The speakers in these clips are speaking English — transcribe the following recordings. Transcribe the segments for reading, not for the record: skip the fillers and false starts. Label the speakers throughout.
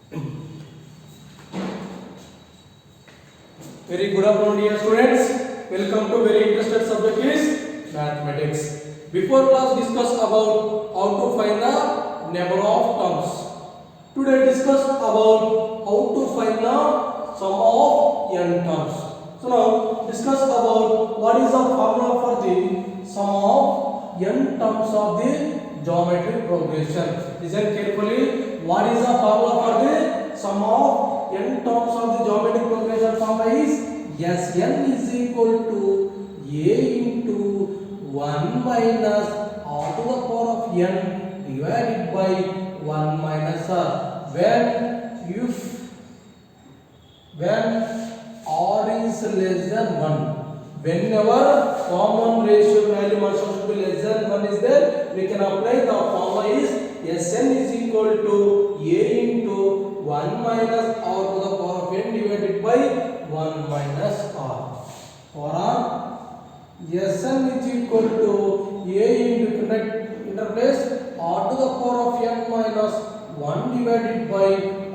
Speaker 1: Very good afternoon, dear students. Welcome to very interested subject is mathematics. Before class discuss about how to find the number of terms. Today discuss about how to find the sum of n terms. So now discuss about what is the formula for the sum of n terms of the geometric progression. Listen carefully. What is the formula for the sum of n terms of the geometric progression? Formula is Sn is equal to a into 1 minus r to the power of n divided by 1 minus r. When r is less than 1, whenever common ratio value must be less than 1 is there, we can apply the formula is Sn is equal to a into 1 minus r to the power of n divided by 1 minus r. For Sn is equal to a into interplace r to the power of n minus 1 divided by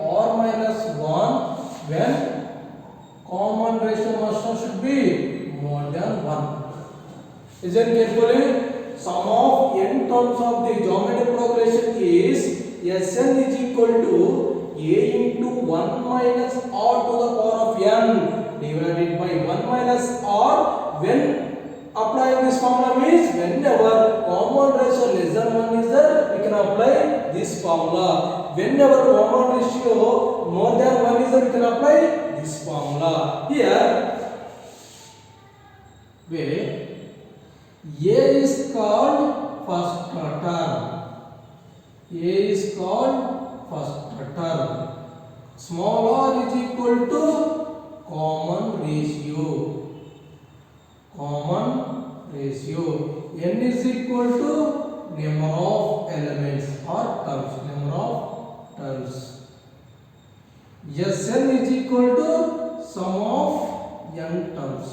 Speaker 1: r minus 1 when common ratio must should be more than 1. Listen carefully. Sum of n terms of the geometric progression is Sn is equal to a into 1 minus r to the power of n divided by 1 minus r. When applying this formula means whenever common ratio less than 1 is there, we can apply this formula. Whenever common ratio more than 1 is there, we can apply this formula. Here where a is called first term. A is called first term. Small r is equal to common ratio. Common ratio. N is equal to number of elements or terms. Number of terms. Sn is equal to sum of n terms.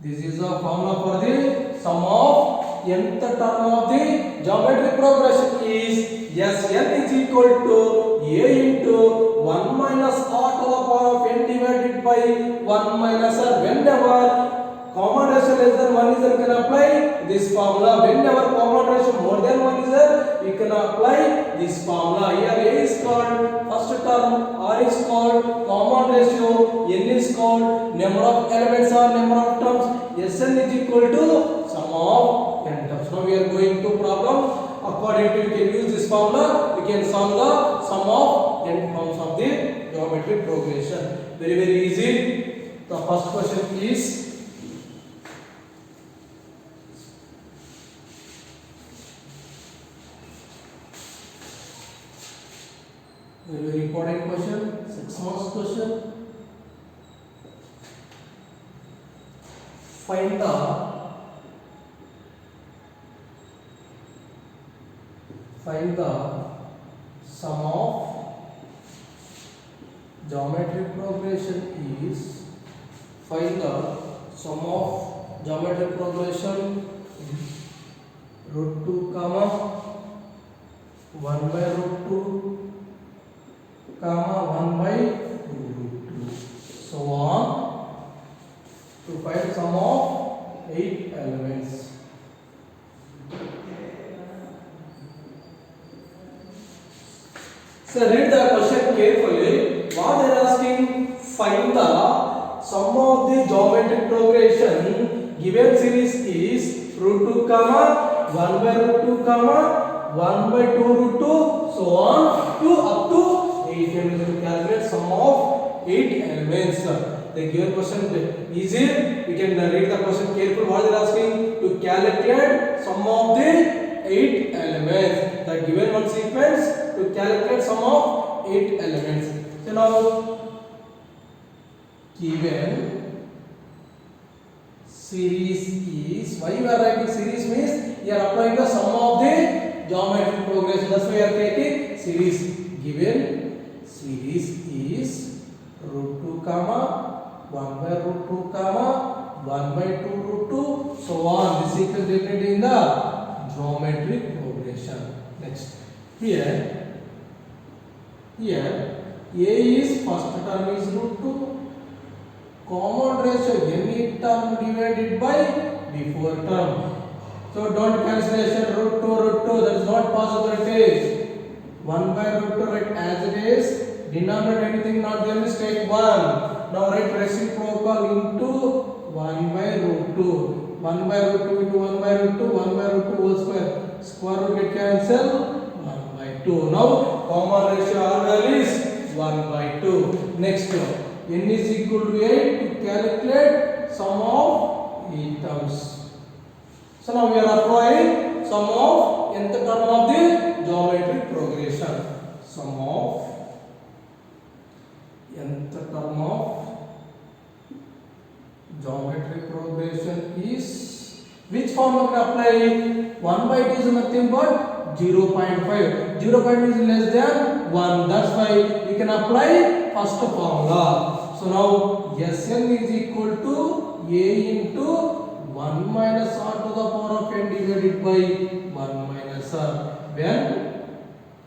Speaker 1: This is the formula for the sum of nth term of the geometric progression is Sn is equal to a into 1 minus r to the power of n divided by 1 minus r. Whenever common ratio less than 1 is there, we can apply this formula. Whenever common ratio more than 1 is there, we can apply this formula. Here a is called first term, r is called common ratio, n is called number of elements or number of terms. Sn is equal to sum of n terms. Now we are going to problem. According to, we can use this formula, we can sum the sum of n terms of the geometric progression. Very easy. The first question is very important question, 6 marks question. Find the sum of geometric progression is find the sum of geometric progression root 2 comma 1 by root 2 comma 1 by root 2 so on to find sum of 8 elements. So read the question carefully. What they are asking, find the sum of the geometric progression. Given series is root 2 comma 1 by root 2 comma 1 by 2 root 2 so on to up to 8 elements. To calculate sum of 8 elements. The given question easy. We can read the question carefully. What they are asking, to calculate sum of the 8 elements. The given one sequence to calculate sum of 8 elements. So now given series is, why you are writing series means you are applying the sum of the geometric progression. That's why you are taking series. Given series is root 2 comma 1 by root 2 comma 1 by 2 root 2 so on. This equals definitely in the geometric progression. Next, here Here a is first term is root 2. Common ratio any term divided by before term. So don't cancellation root 2, that is not possibility. 1 by root 2 write as it is. Denominator anything not there is take 1. Now write reciprocal into 1 by root 2. 1 by root 2 into 1 by root 2, 1 by root 2 whole square. Square root get cancelled, 1 by 2. Now common ratio R value is 1 by 2. Next n is equal to 8 to calculate sum of 8 terms. So now we are applying sum of nth term of the geometric progression. Sum of nth term of geometric progression is, which formula can apply? 1 by 2 is nothing but 0.5. 0.5 is less than 1. That's why we can apply first formula. So now Sn is equal to A into 1 minus R to the power of n divided by 1 minus R. When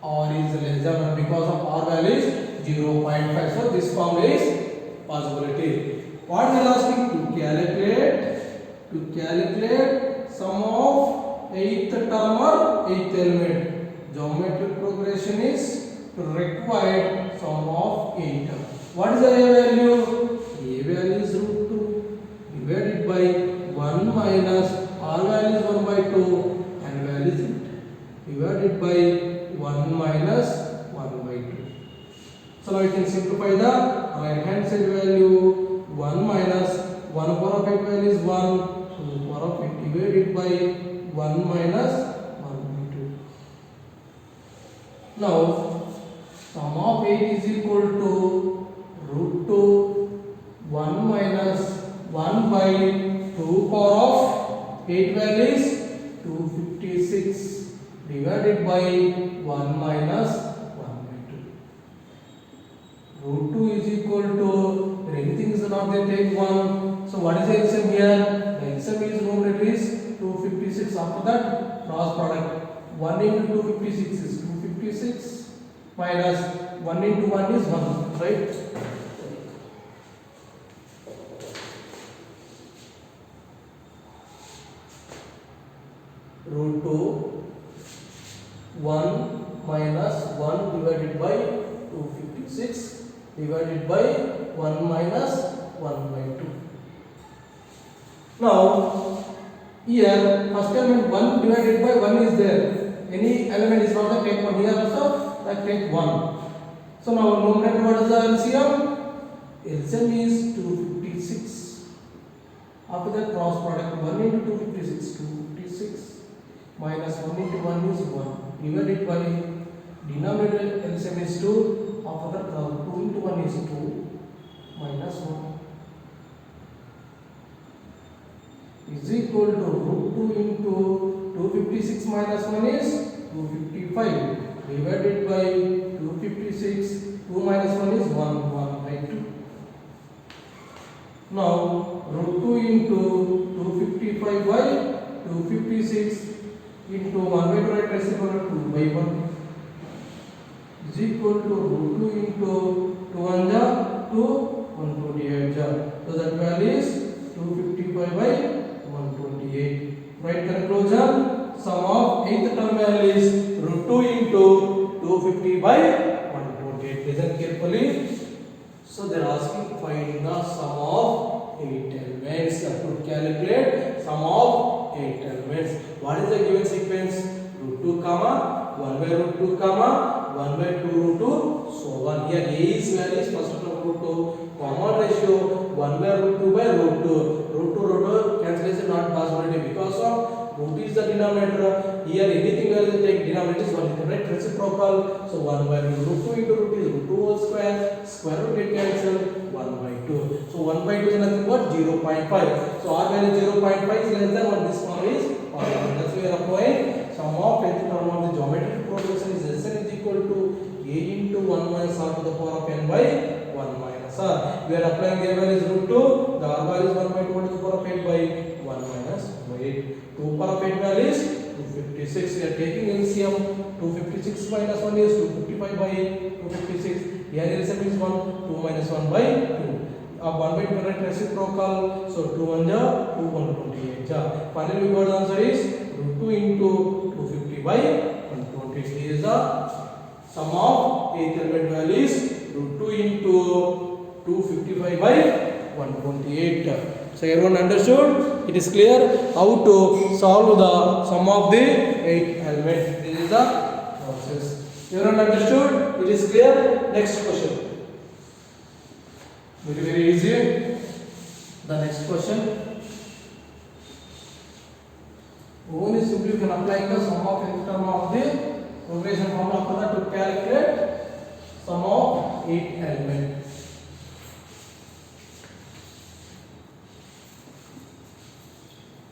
Speaker 1: R is less than 1, because of R value is 0.5. So this formula is possibility. What we are asking to calculate sum of 8th term or 8th element. Geometric progression is required sum of 8 term. What is the A value? A value is root 2 divided by 1 minus R value is 1 by 2 and value is 8 divided by 1 minus 1 by 2. So now you can simplify the right hand side value. 1 minus 1 power of 8 value is 1, 2 power of 8 divided by 1 minus 1 by 2. Now sum of 8 is equal to root 2 1 minus 1 by 2 power of 8 value is 256 divided by 1 minus 1 by 2. Root 2 is equal to, anything is not there, take 1. So what is the LCM here? The LCM is numerator is 256. After that, cross product. 1 into 256 is 256 minus 1 into 1 is 1, right? Root 2 1 minus 1 divided by 256 divided by 1 minus 1 by 2. Now here first element 1 divided by 1 is there. Any element is not there, take 1. Here also like take 1. So now numerator, what is the LCM? LCM is 256. After that cross product, 1 into 256 256 minus 1 into 1 is 1 divided by denominator LCM is 2. After that 2 into 1 is 2 minus 1 is equal to root 2 into 256 minus 1 is 255 divided by 256. 2 minus 1 is 1 by 2. Now root 2 into 255 by 256 into 1 by 2 right reciprocal 2 by 1 is equal to root 2 into 2 1 ja 2 128 ja. So that value is 255 by 128. Right conclusion, sum of 8th term value is root 2 into 250 by 128. Listen carefully. So they are asking find the sum of 8 elements. You have to calculate sum of 8 elements. What is the given sequence? Root 2 comma 1 by root 2 comma 1 by 2 root 2 so on. Here A is value is first term root 2. Common ratio 1 by root 2 by root 2. Root 2 cancellation not possibility because of root is the denominator. Here anything else take denominator is 1, right? Reciprocal. So 1 by root 2 into root is root 2 whole square. Square root get cancelled 1 by 2. So 1 by 2 is nothing but 0.5. So R value 0.5 is less than 1. This form is possible. That's why we are applying sum of nth term of the geometric progression is Sn is equal to A into 1 minus R to the power of n by 1 minus R. We are applying the A value is root 2. The R value is 1 by 2 to the power of 8 by 1 minus 1 by 8. 2 power of 8 value is 256. We are taking LCM. 256 minus 1 is 255 by 256. Here LCM is 1. 2 minus 1 by 2. 1 by 2 right reciprocal. So 2 1 ja 2 128 ja. Finally we got the answer is root 2 into 250 by 120. This is the sum of eighth element value is root 2 into 255 by 128. So everyone understood? It is clear how to solve the sum of the 8 elements. This is the process. Everyone understood? It is clear? Next question. Very easy. The next question. Only simply you can apply the sum of nth term of the progression formula for that to calculate sum of 8 elements.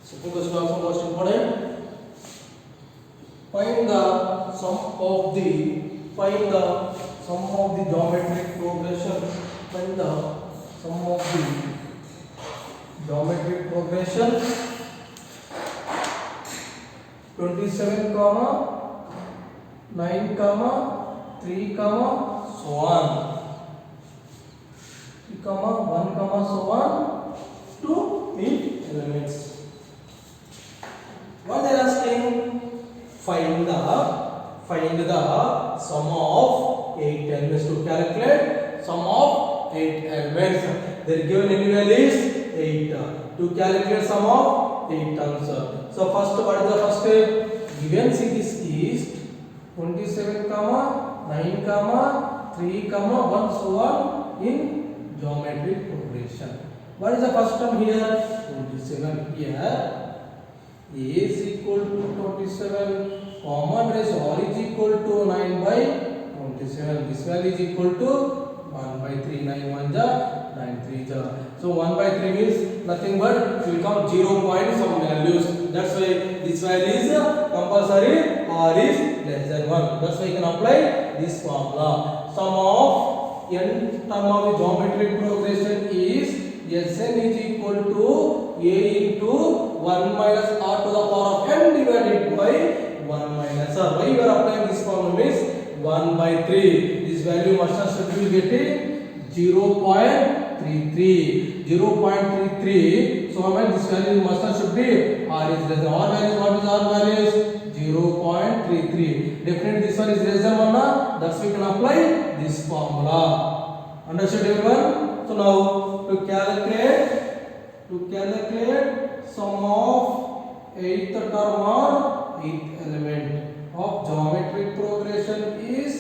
Speaker 1: Second question also most important. Find the sum of the geometric progression. Find the sum of the geometric progression 27 comma 9 comma 3 comma so on 3 comma 1 comma so on to 8 elements. What they are asking? Find the sum of 8 elements. To calculate sum of 8 elements, their given any value is 8. To calculate sum of 8 terms. So first, what is the first step? Given C this is 27 comma 9 comma 3 comma 1 so on in geometric progression. What is the first term here? 27 here. A is equal to 27. Common ratio R is equal to 9 by 27. This value is equal to 1 by 3. 9 1 ja 9 3 ja. So 1 by 3 means nothing but it will come 0 point some values. That's why this value is compulsory. R is less than 1. That's why you can apply this formula. Sum of n term of the geometric progression is Sn is equal to a into 1 minus r to the power of n divided by 1 minus r. Why you are applying this formula means 1 by 3. This value must have should be getting 0.33. 0.33. So this value must have should be r is less than r value. What is r value? 0.33. Definitely this one is less than 1. That's why we can apply this formula. Understood everyone? So now to calculate sum of 8th term or 8th element of geometric progression is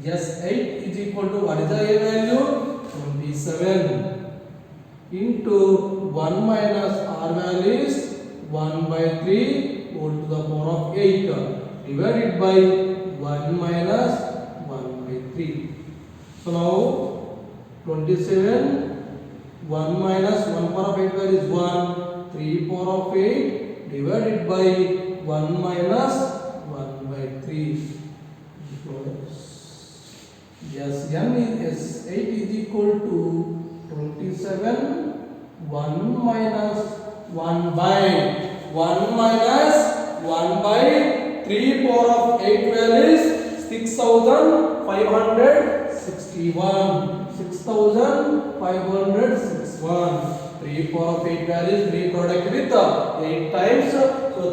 Speaker 1: S8 is equal to what is the A value? 27 into 1 minus R value is 1 by 3 whole to the power of 8 divided by 1 minus 1 by 3. So now 27 1 minus 1 power of 8 value is 1, 3 power of 8 divided by 1 minus 1 by 3. Yes, n is S8 is equal to 27 1 minus 1 by 3 power of 8 value is 6,561. 6,561. 3 power of 8 value is 3 product with 8 times. So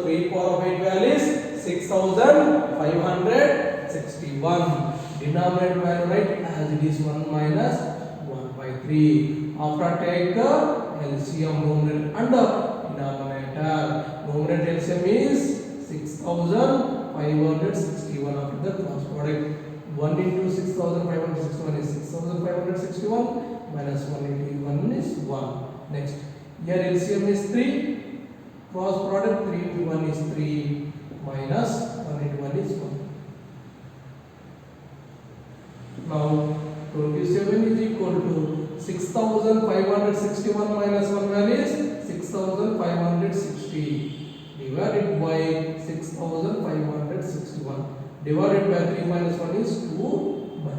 Speaker 1: 3 power of 8 value is 6,561. Denominator value right as it is 1 minus 1 by 3. After take LCM numerator and denominator. Numerator LCM is 6,561. After the cross product 1 into 6,561 is 6,561 minus 1 into 1 is 1. Next, here LCM is 3. Cross product 3 into 1 is 3 minus 1 into 1 is 1. Now 27 is equal to 6,561 minus 1 value is 6,560 divided by 6,561 divided by 3 minus 1 is 2 by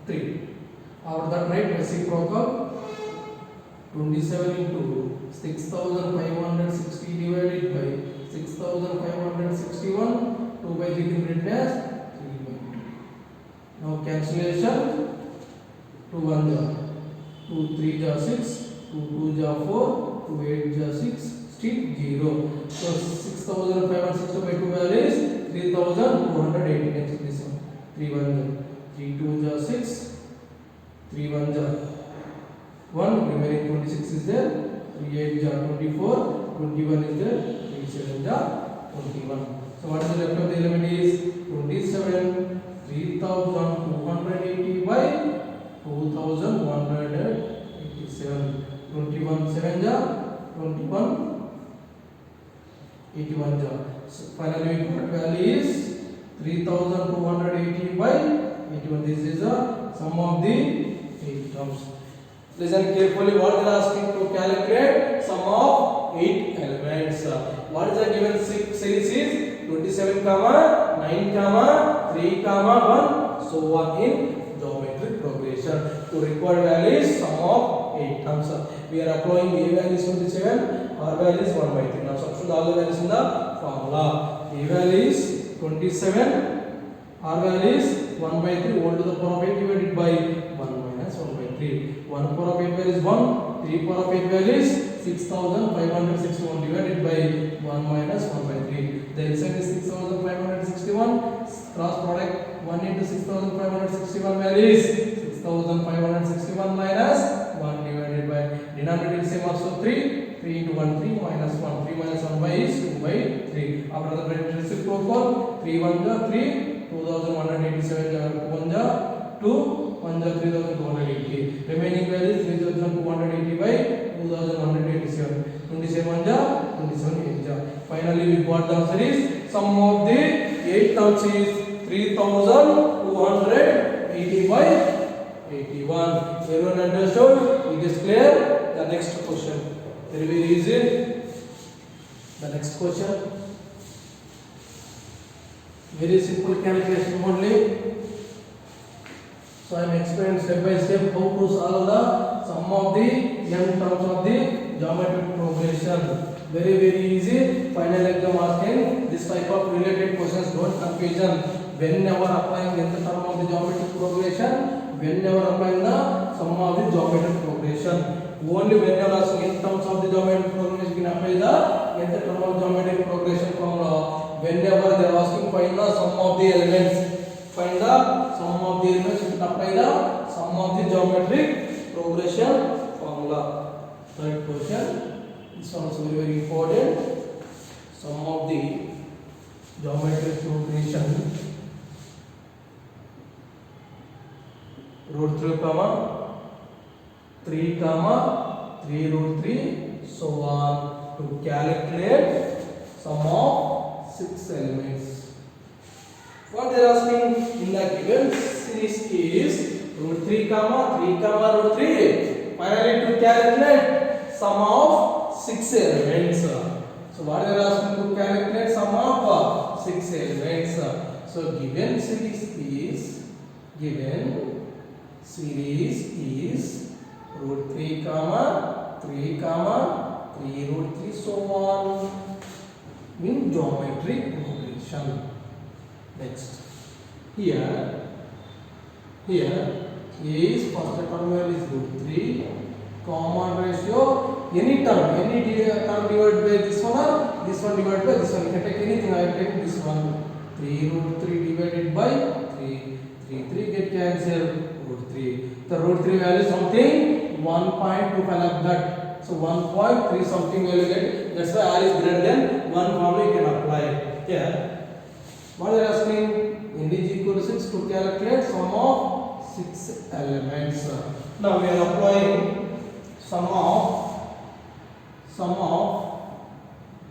Speaker 1: 3. After that write reciprocal 27 into 6,560 divided by 6561 2 by 3 can be written as 3 by 2. Now cancellation, 2 1 ja 2 3 ja 6, 2 2 ja 4, 2 8 ja 6, still 0. So 6560 by 2 value is 3280. Next this one, 3 1 ja 3 2 ja 6, 3 1 ja 1, remaining 26 is there, 3 8 ja 24, 21 is there, 3 7 ja 21. So what is the left of the element is 27, 3280 by 2187, 21 7 ja 21, 81 ja. So finally we got value is 3280 by 81. This is the sum of the 8 terms. Listen carefully what they are asking to calculate sum of 8 elements. What is the given series is 27 comma 9 comma 3 comma 1 so on in geometric progression. To required value is sum of 8 terms. We are applying a value is 27, r value is 1 by 3. Now substitute all the values in the formula. A value is 27, r value is 1 by 3 whole to the power of 8 divided by 1 minus 1 by 3. 1 power of 8 value is 1, 3 power of 8 value is 6561 divided by 1 minus 1 by 3. The inside is 6561, cross product 1 into 6561 value is 6561 minus 1 divided by denominator is same also 3 into 1 3 minus 1 3 minus 1 by is 2 by 3. After the reciprocal 3 1 ja 3 2187 ja 1 ja 2 1 ja 3280. Remaining value is 3280 by 2187. 27 ja 27 8 ja. Finally we got the answer is sum of the 8 terms is 3280 by 81. Everyone understood? It is clear? The next question. Very very easy. The next question. Very simple calculation only. So I am explaining step by step how to solve the sum of the n terms of the geometric progression. Very very easy. Final exam asking this type of related questions. Don't confusion. Whenever applying the term of the geometric progression, whenever applying the sum of the geometric progression, only whenever asking in terms of the geometric progression, you can apply the nth term of geometric progression formula. Whenever they are asking find the sum of the elements, find the sum of the elements, you can apply the sum of the geometric progression formula. Third question, this one is very very important. Sum of the geometric progression, root 3 comma 3 comma 3 root 3 so on to calculate sum of 6 elements. What they are asking in the given series is root 3 comma root 3. Finally to calculate sum of 6 elements. So what they are asking to calculate sum of 6 elements. So given series is root 3 comma 3 root 3 so on in geometric progression. Next, here A is first term is root 3, common ratio, any term divided by this one or this one divided by this one. You can take anything. I will take this one. 3 root 3 divided by 3 get cancelled. Root 3. The root 3 value something 1.25 like that. So 1.3 something will get. That's why r is greater than 1 formula you can apply. Here, what they are asking? N is equal to 6 to calculate sum of 6 elements. Now we are applying sum of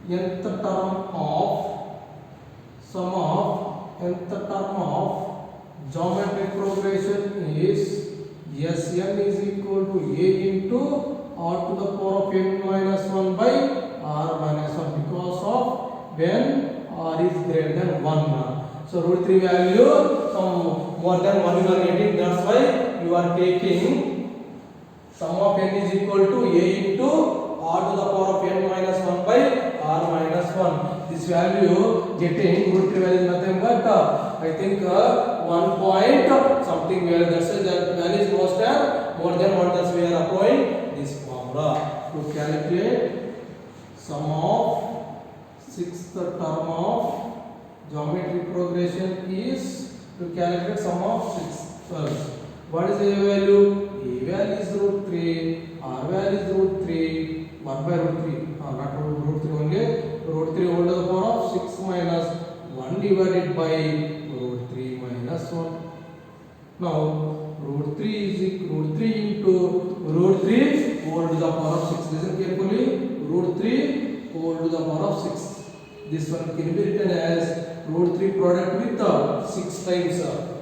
Speaker 1: nth term of geometric progression is Sn is equal to a into r to the power of n minus 1 by r minus 1 because of when r is greater than 1. So root 3 value some more than 1 you are getting. That's why you are taking sum of n is equal to a into r to the power of n minus 1 by r minus 1. this value getting root 3 value is nothing but I think 1 point something value. That's why that value is more than 1. That's why we are applying this formula to calculate sum of sixth term of geometry progression is to calculate sum of 6 terms. What is A value? A value is root 3, R value is root 3, 1 by root 3, not root 3 only, root 3 whole to the power of 6 minus 1 divided by root 3 minus 1. Now, root 3 is equal root 3 into root 3 whole to the power of 6. Listen carefully, root 3 whole to the power of 6. This one can be written as root 3 product with 6 times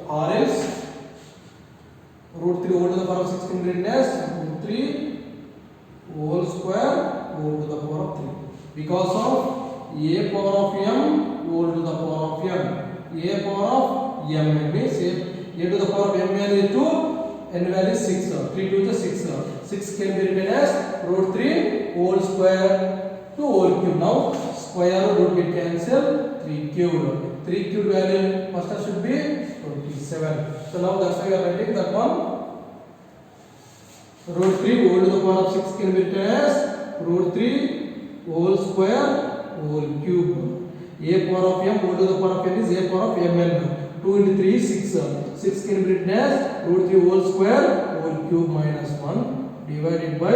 Speaker 1: or else root 3 whole to the power of 6 can be written as root 3 whole square whole to the power of 3 because of a power of m whole to the power of m. A power of m means a to the power of m value is 2, n value is 6. 3 to the 6. 6 can be written as root 3 whole square to whole cube. Now square root get cancel, 3 cubed. 3 cubed value first should be 27. So now that's why we are writing that one. Root 3 whole to the power of 6 can be written as root 3 whole square whole cube. A power of m whole to the power of n is a power of mn. 2 into 3 is 6. 6 can be written as root 3 whole square whole cube minus 1 divided by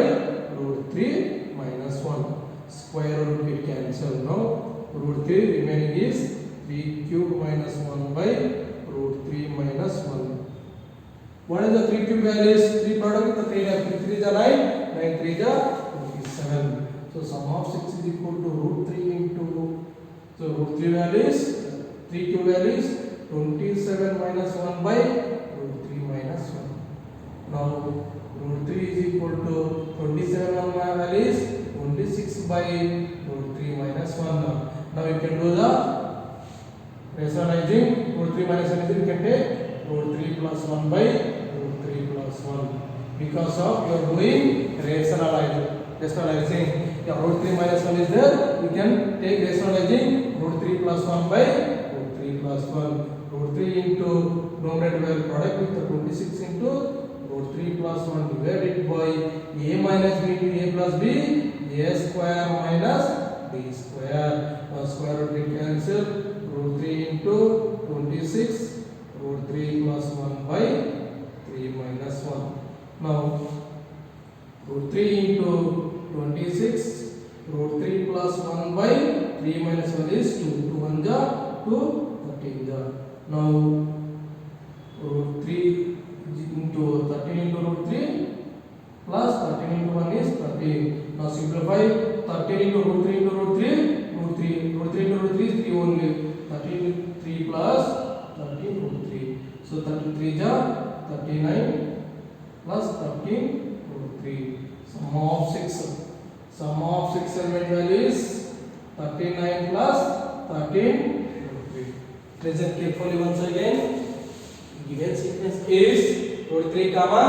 Speaker 1: root 3 minus 1. Square root get cancelled. Now root 3 remaining is 3 cube minus 1 by root 3 minus 1. What is the 3 cube values? 3 product with the 3 3 is 9, 9 3 is 27. So sum of 6 is equal to root 3 into, so root 3 values, 3 cube values 27 minus 1 by root 3 minus 1. Now root 3 is equal to 27 values 26 by root 3 minus 1. Now you can do the rationalizing. Root 3 minus 1 is you can take root 3 plus 1 by root 3 plus 1 because of you are doing rationalizing. Yeah, root 3 minus 1 is there, you can take rationalizing root 3 plus 1 by root 3 plus 1. Root 3 into numerator value product with the 26 into root 3 plus 1 divided by a minus b into a plus b, a square minus b square. Now square root get cancel, root 3 into 26 root 3 plus 1 by 3 minus 1. Now root 3 into 26 root 3 plus 1 by 3 minus 1 is 2. 2 1 ja 2, 13 ja. Now root 3 into 13 into root 3 plus 13 into 1 is 13. Now simplify 13 into root 3 into root 3, root 3 into root 3 is 3 only. 13 3 plus 13 root 3. So 33 ja 39 plus 13 root 3. Sum of 6. Sum of 6 element value is 39 plus 13 root 3. Listen carefully once again. Given sequence is root 3 comma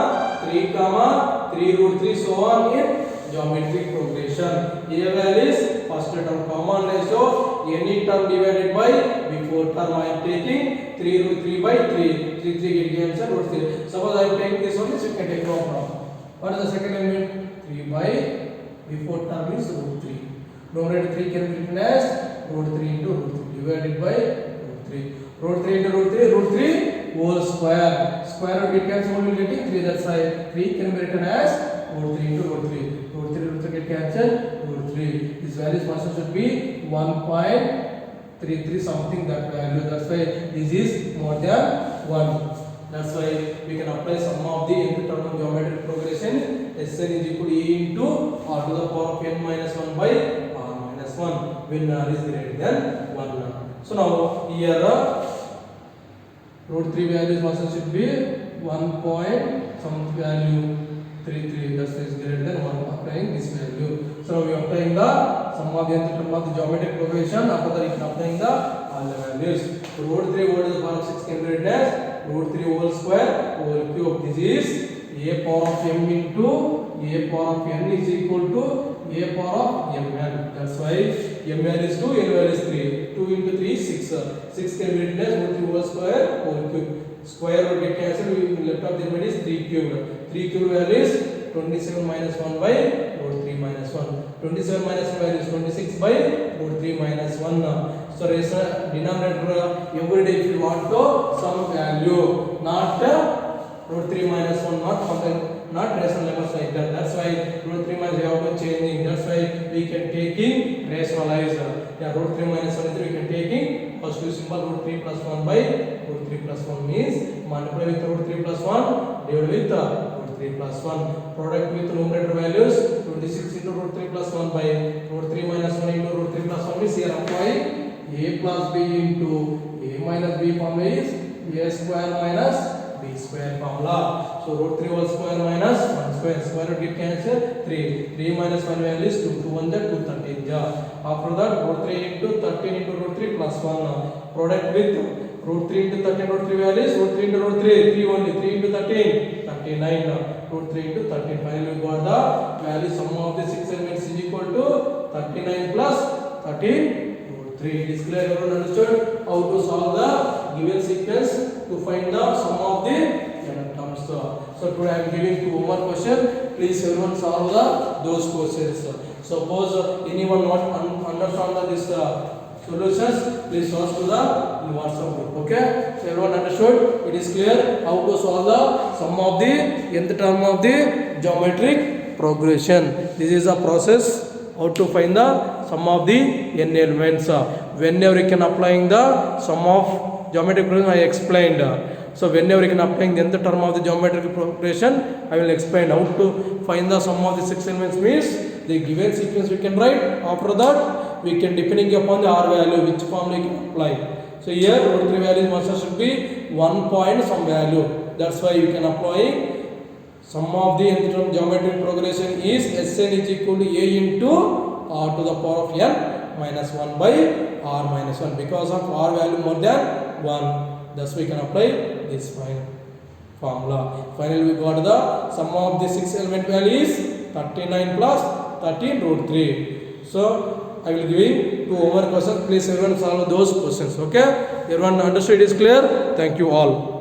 Speaker 1: 3 comma 3 root 3 so on in geometric progression. A value is first term common ratio, any term divided by before term I am taking 3 root 3 by 3. 3 get cancel root 3. Suppose I am taking this one, so you can take no problem. What is the second element? 3 by before term is root 3. Numerator 3 can be written as root 3 into root 3 divided by root 3. Root 3 into root 3 whole square. Square root get cancelled, we will getting 3. That's why 3 can be written as root 3 into root 3. Root 3 get cancelled, root 3. This value first should be 1.33 something that value. That's why this is more than 1. That's why we can apply sum of the nth term of geometric progression. Sn is equal to a into r to the power of n minus 1 by r minus 1 when r is greater than 1. So now here root 3 values also should be 1 point some value 33, that is greater than 1, applying this value. So we are applying the sum of the nth term of the geometric progression. After that, you can applying the all the values. So root 3 whole to the power of 6 can be written as root 3 whole square whole cube. This is a power of m into a power of n is equal to a power of mn. That's why m value is 2, n value is 3. 2 into 3 is 6. 6 can be written as root 3 whole square whole cube. Square root get cancelled, we left out the value is 3 cubed. 3 cubed value is 27 minus 1 by root 3 minus 1. 27 minus 1 value is 26 by root 3 minus 1. So denominator every day if you want to some value, not root 3 minus 1, not rational numbers like that. That's why root 3 minus we have to changing. That's why we can taking rationalize. Yeah, root 3 minus 1 we can taking positive symbol. Root 3 plus 1 by root 3 plus 1 means multiply with root 3 plus 1 divided with root 3 plus 1. Product with numerator values 26 into root 3 plus 1 by root 3 minus 1 into root 3 plus 1 means here applying a plus b into a minus b formula is a square minus b square formula. So root 3 whole square minus 1 square. Square root get cancelled. 3. 3 minus 1 value is 2. 2 1 that 2 13. After that root 3 into 13 into root 3 plus 1. Product with root 3 into 13 root 3 value is root 3 into root 3. 3 only. 3 into 13. 39. Root 3 into 13. Finally we got the value sum of the 6 elements is equal to 39 plus 13. 3. It is clear. Everyone understood how to solve the given sequence to find the sum of the terms. So today I am giving two more questions. Please everyone solve those questions. Suppose anyone not understand this solutions, please solve to the WhatsApp group. Okay. So everyone understood. It is clear how to solve the sum of the nth term of the geometric progression. This is a process. How to find the sum of the n elements. Whenever you can applying the sum of geometric progression, I explained. So whenever you can applying the nth term of the geometric progression, I will explain how to find the sum of the 6 elements means the given sequence we can write. After that we can depending upon the r value which form we can apply. So here root 3 value must should be 1 point some value. That's why you can apply sum of the nth term geometric progression is Sn is equal to a into r to the power of n minus 1 by r minus 1 because of r value more than 1. Thus we can apply this formula. Finally we got the sum of the 6 element value is 39 plus 13 root 3. So I will give two homework questions. Please everyone solve those questions. Okay. Everyone understood? It is clear. Thank you all.